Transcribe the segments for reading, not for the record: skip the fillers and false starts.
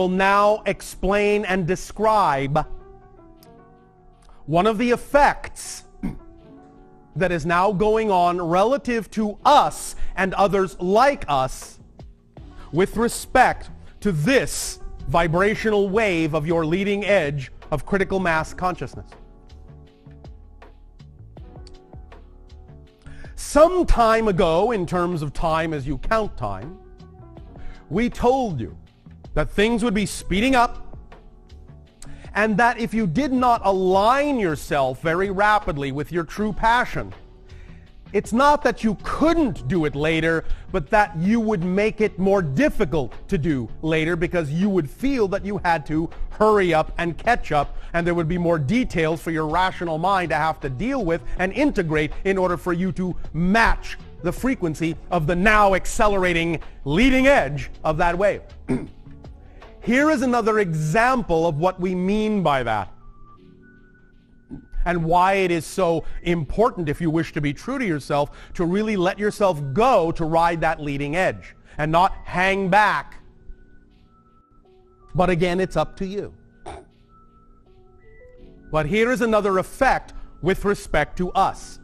will now explain and describe one of the effects that is now going on relative to us and others like us with respect to this vibrational wave of your leading edge of critical mass consciousness. Some time ago, in terms of time as you count time, we told you that things would be speeding up, and that if you did not align yourself very rapidly with your true passion, it's not that you couldn't do it later, but that you would make it more difficult to do later because you would feel that you had to hurry up and catch up, and there would be more details for your rational mind to have to deal with and integrate in order for you to match the frequency of the now accelerating leading edge of that wave. Here is another example of what we mean by that, and why it is so important, if you wish to be true to yourself, to really let yourself go to ride that leading edge and not hang back. But again, it's up to you. But here is another effect with respect to us.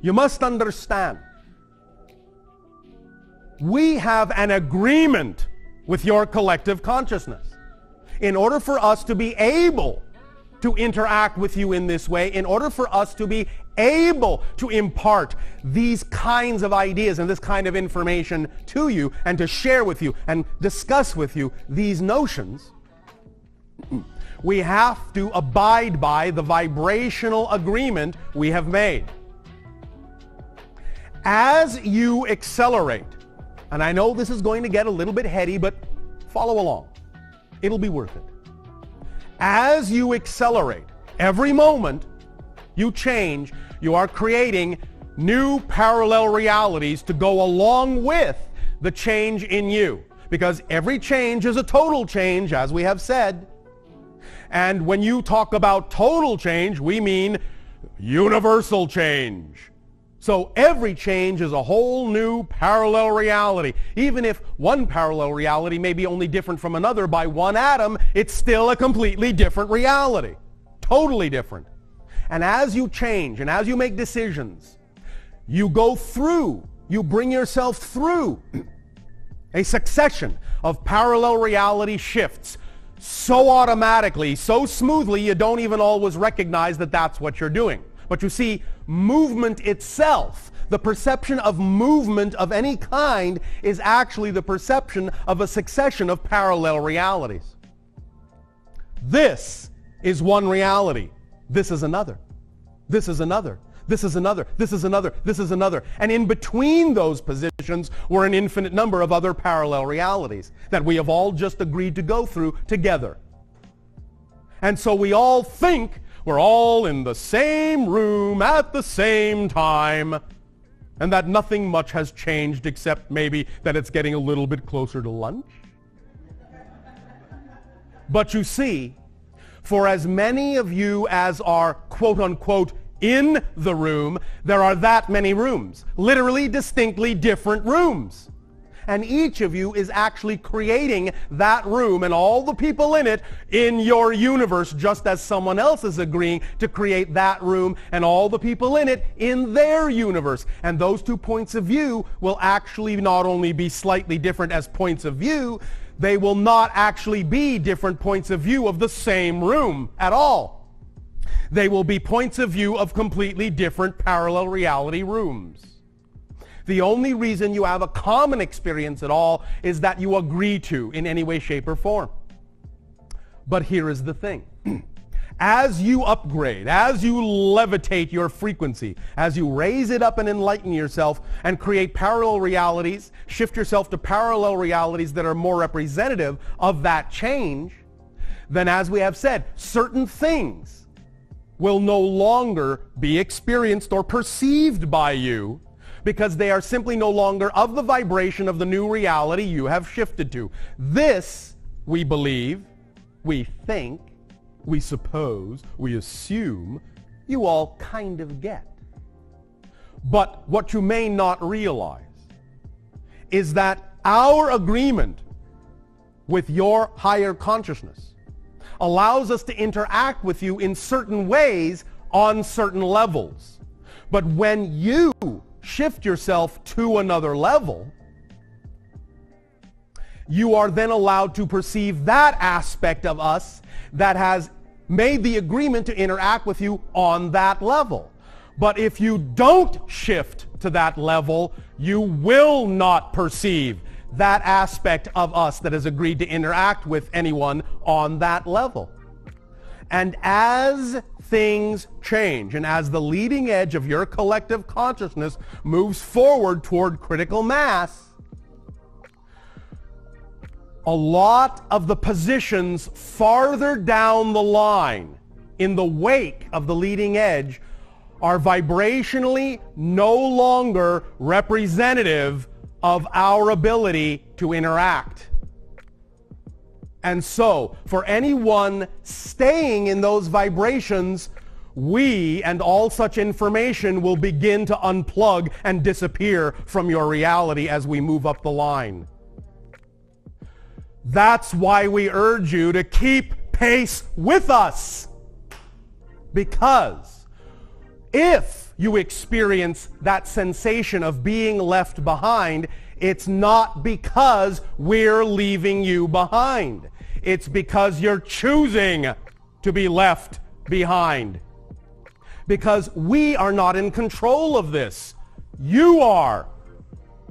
You must understand, we have an agreement with your collective consciousness. In order for us to be able to interact with you in this way, in order for us to be able to impart these kinds of ideas and this kind of information to you and to share with you and discuss with you these notions, we have to abide by the vibrational agreement we have made. As you accelerate, and I know this is going to get a little bit heady, but follow along. It'll be worth it. As you accelerate, every moment you change, you are creating new parallel realities to go along with the change in you. Because every change is a total change, as we have said. And when you talk about total change, we mean universal change. So every change is a whole new parallel reality. Even if one parallel reality may be only different from another by one atom, it's still a completely different reality. Totally different. And as you change and as you make decisions, you go through, you bring yourself through a succession of parallel reality shifts so automatically, so smoothly, you don't even always recognize that that's what you're doing. But you see, movement itself, the perception of movement of any kind, is actually the perception of a succession of parallel realities. This is one reality. This is another. This is another. This is another. This is another. This is another. And in between those positions were an infinite number of other parallel realities that we have all just agreed to go through together. And so we all think we're all in the same room at the same time, and that nothing much has changed except maybe that it's getting a little bit closer to lunch. But you see, for as many of you as are quote-unquote in the room, there are that many rooms, literally distinctly different rooms. And each of you is actually creating that room and all the people in it in your universe, just as someone else is agreeing to create that room and all the people in it in their universe. And those two points of view will actually not only be slightly different as points of view, they will not actually be different points of view of the same room at all. They will be points of view of completely different parallel reality rooms. The only reason you have a common experience at all is that you agree to in any way, shape, or form. But here is the thing. As you upgrade, as you levitate your frequency, as you raise it up and enlighten yourself and create parallel realities, shift yourself to parallel realities that are more representative of that change, then as we have said, certain things will no longer be experienced or perceived by you because they are simply no longer of the vibration of the new reality you have shifted to. This, we believe, we think, we suppose, we assume, you all kind of get. But what you may not realize is that our agreement with your higher consciousness allows us to interact with you in certain ways on certain levels. But when you shift yourself to another level, you are then allowed to perceive that aspect of us that has made the agreement to interact with you on that level. But if you don't shift to that level, you will not perceive that aspect of us that has agreed to interact with anyone on that level. And as things change, and as the leading edge of your collective consciousness moves forward toward critical mass, a lot of the positions farther down the line in the wake of the leading edge are vibrationally no longer representative of our ability to interact. And so, for anyone staying in those vibrations, we and all such information will begin to unplug and disappear from your reality as we move up the line. That's why we urge you to keep pace with us. Because if you experience that sensation of being left behind, it's not because we're leaving you behind. It's because you're choosing to be left behind. Because we are not in control of this. You are.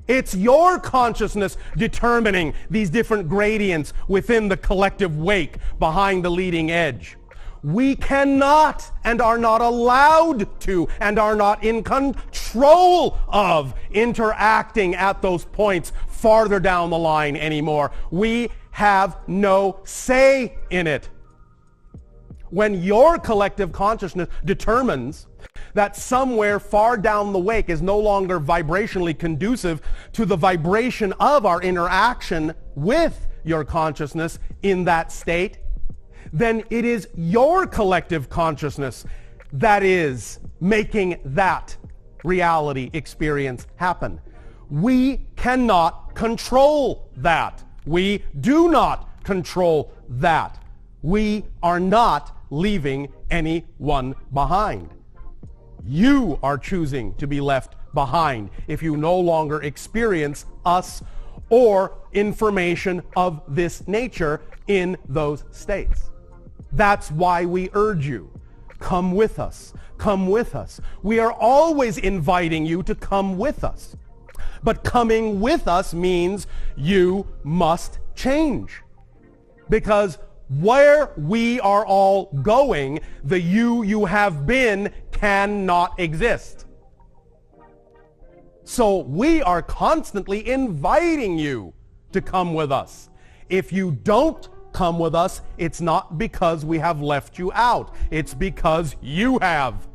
It's your consciousness determining these different gradients within the collective wake behind the leading edge. We cannot and are not allowed to and are not in control of interacting at those points farther down the line anymore. We have no say in it. When your collective consciousness determines that somewhere far down the wake is no longer vibrationally conducive to the vibration of our interaction with your consciousness in that state, then it is your collective consciousness that is making that reality experience happen. We cannot control that. We do not control that. We are not leaving anyone behind. You are choosing to be left behind if you no longer experience us or information of this nature in those states. That's why we urge you, come with us, come with us. We are always inviting you to come with us. But coming with us means you must change. Because where we are all going, the you have been cannot exist. So we are constantly inviting you to come with us. If you don't come with us, it's not because we have left you out. It's because you have.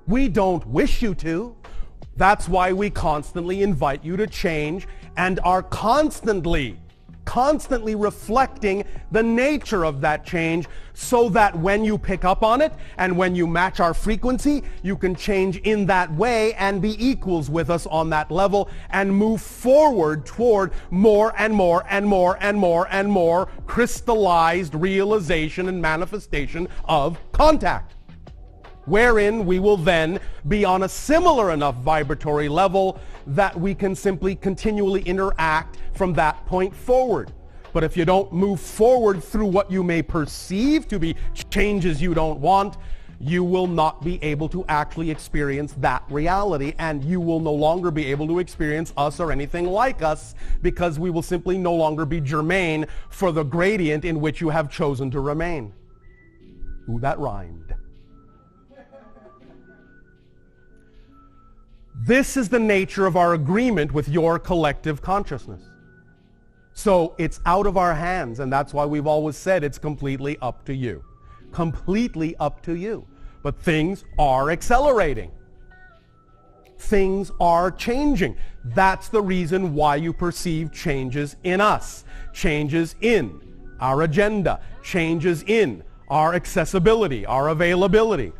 We don't wish you to. That's why we constantly invite you to change and are constantly reflecting the nature of that change so that when you pick up on it and when you match our frequency, you can change in that way and be equals with us on that level and move forward toward more and more and more and more and more crystallized realization and manifestation of contact, wherein we will then be on a similar enough vibratory level that we can simply continually interact from that point forward. But if you don't move forward through what you may perceive to be changes you don't want, you will not be able to actually experience that reality, and you will no longer be able to experience us or anything like us, because we will simply no longer be germane for the gradient in which you have chosen to remain. Ooh, that rhymed. This is the nature of our agreement with your collective consciousness. So it's out of our hands, and that's why we've always said it's completely up to you. Completely up to you. But things are accelerating. Things are changing. That's the reason why you perceive changes in us. Changes in our agenda. Changes in our accessibility, our availability.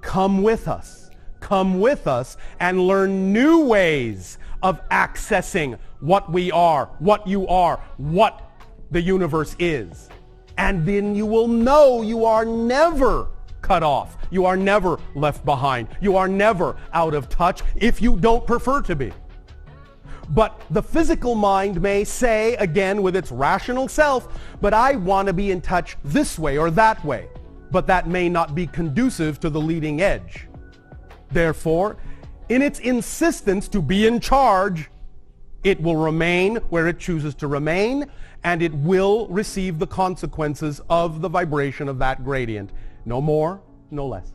Come with us. Come with us and learn new ways of accessing what we are, what you are, what the universe is. And then you will know you are never cut off. You are never left behind. You are never out of touch if you don't prefer to be. But the physical mind may say, again with its rational self, but I want to be in touch this way or that way. But that may not be conducive to the leading edge. Therefore, in its insistence to be in charge, it will remain where it chooses to remain, and it will receive the consequences of the vibration of that gradient. No more, no less.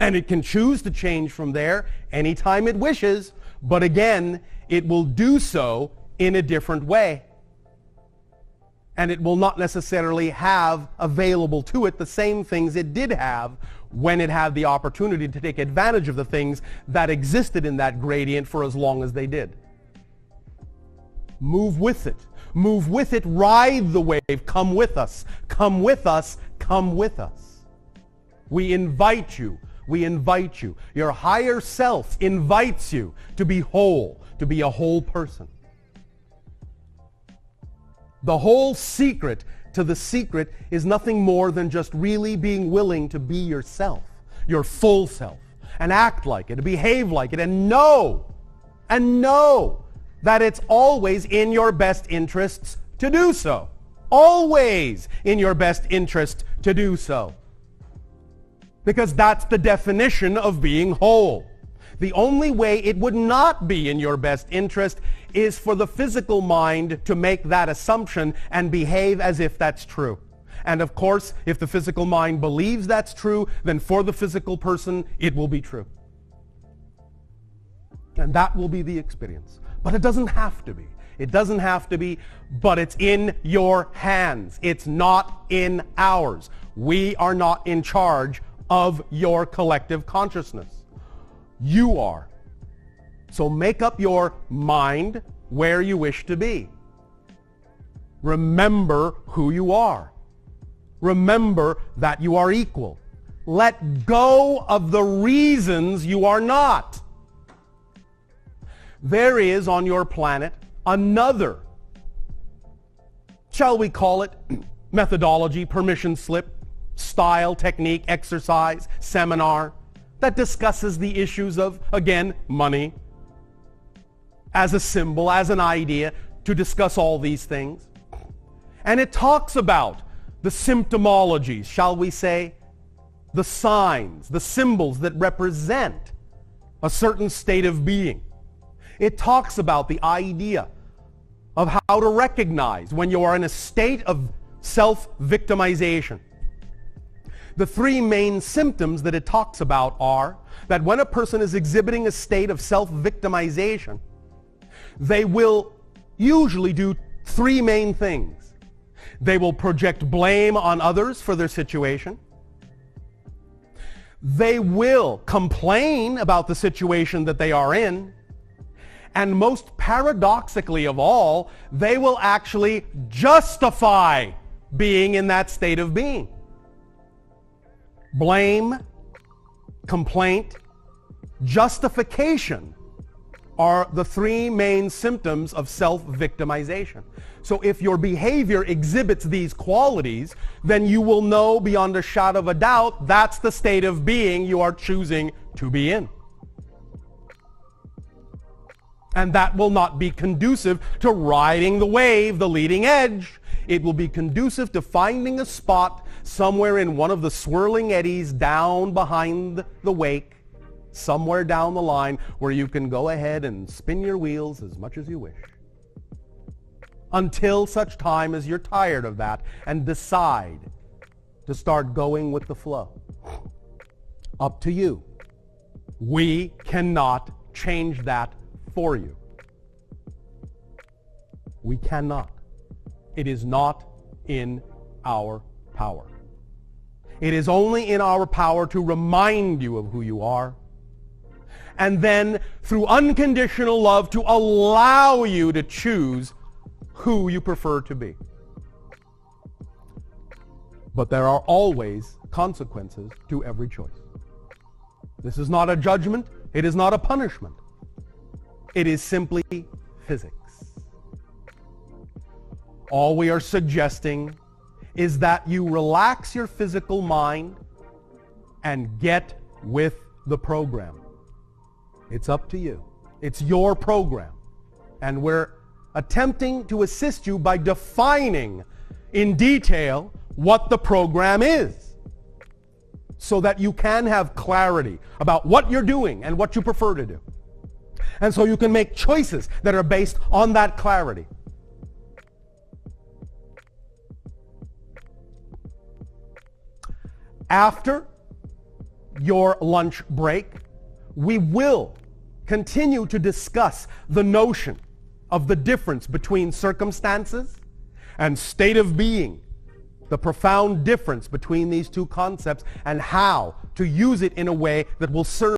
And it can choose to change from there anytime it wishes, but again, it will do so in a different way. And it will not necessarily have available to it the same things it did have when it had the opportunity to take advantage of the things that existed in that gradient for as long as they did. Move with it. Move with it. Ride the wave. Come with us. Come with us. Come with us. We invite you. We invite you. Your higher self invites you to be whole, to be a whole person. The whole secret to the secret is nothing more than just really being willing to be yourself, your full self, and act like it, and behave like it, and know that it's always in your best interests to do so. Always in your best interest to do so. Because that's the definition of being whole. The only way it would not be in your best interest is for the physical mind to make that assumption and behave as if that's true. And of course, if the physical mind believes that's true, then for the physical person, it will be true. And that will be the experience. But it doesn't have to be. It doesn't have to be, but it's in your hands. It's not in ours. We are not in charge of your collective consciousness. You are. So make up your mind where you wish to be. Remember who you are. Remember that you are equal. Let go of the reasons you are not. There is on your planet another, shall we call it, methodology, permission slip, style, technique, exercise, seminar, that discusses the issues of, again, money, as a symbol, as an idea, to discuss all these things. And it talks about the symptomologies, shall we say, the signs, the symbols that represent a certain state of being. It talks about the idea of how to recognize when you are in a state of self-victimization. The three main symptoms that it talks about are that when a person is exhibiting a state of self-victimization, they will usually do three main things. They will project blame on others for their situation. They will complain about the situation that they are in. And most paradoxically of all, they will actually justify being in that state of being. Blame, complaint, justification are the three main symptoms of self-victimization. So if your behavior exhibits these qualities, then you will know beyond a shadow of a doubt that's the state of being you are choosing to be in. And that will not be conducive to riding the wave, the leading edge. It will be conducive to finding a spot somewhere in one of the swirling eddies down behind the wake, somewhere down the line where you can go ahead and spin your wheels as much as you wish. Until such time as you're tired of that and decide to start going with the flow. Up to you. We cannot change that for you. We cannot. It is not in our power. It is only in our power to remind you of who you are, and then through unconditional love to allow you to choose who you prefer to be. But there are always consequences to every choice. This is not a judgment. It is not a punishment. It is simply physics. All we are suggesting is that you relax your physical mind and get with the program. It's up to you. It's your program. And we're attempting to assist you by defining in detail what the program is, so that you can have clarity about what you're doing and what you prefer to do. And so you can make choices that are based on that clarity. After your lunch break, we will continue to discuss the notion of the difference between circumstances and state of being, the profound difference between these two concepts, and how to use it in a way that will serve